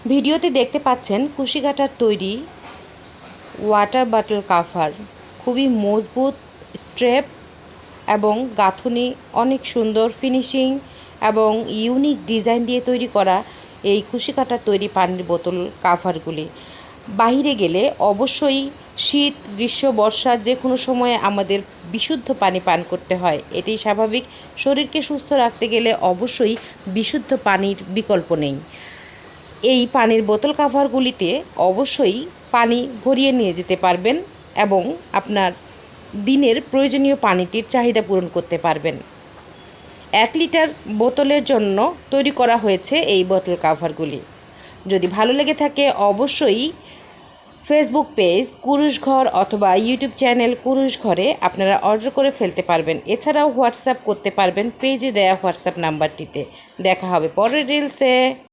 ভিডিওতে দেখতে পাচ্ছেন কুশি কাটার তৈরি ওয়াটার বটল কাভার। খুবই মজবুত স্ট্রেপ এবং গাঁথুনি অনেক সুন্দর ফিনিশিং এবং ইউনিক ডিজাইন দিয়ে তৈরি করা এই কুশি কাটার তৈরি পানির বোতল কাভারগুলি বাইরে গেলে অবশ্যই শীত গ্রীষ্ম বর্ষা যে কোনো সময়ে আমাদের বিশুদ্ধ পানি পান করতে হয়, এটি স্বাভাবিক। শরীরকে সুস্থ রাখতে গেলে অবশ্যই বিশুদ্ধ পানির বিকল্প নেই। এই পানির বোতল কাভারগুলিতে অবশ্যই পানি ভরিয়ে নিয়ে যেতে পারবেন এবং আপনার দিনের প্রয়োজনীয় পানিটির চাহিদা পূরণ করতে পারবেন। 1 লিটার বোতলের জন্য তৈরি করা হয়েছে এই বোতল কাভারগুলি। যদি ভালো লেগে থাকে অবশ্যই ফেসবুক পেজ কুরুশ ঘর অথবা ইউটিউব চ্যানেল কুরুশ ঘরে আপনারা অর্ডার করে ফেলতে পারবেন। এছাড়াও হোয়াটসঅ্যাপ করতে পারবেন পেজে দেয়া হোয়াটসঅ্যাপ নাম্বারটিতে। দেখা হবে পরের রিলসে।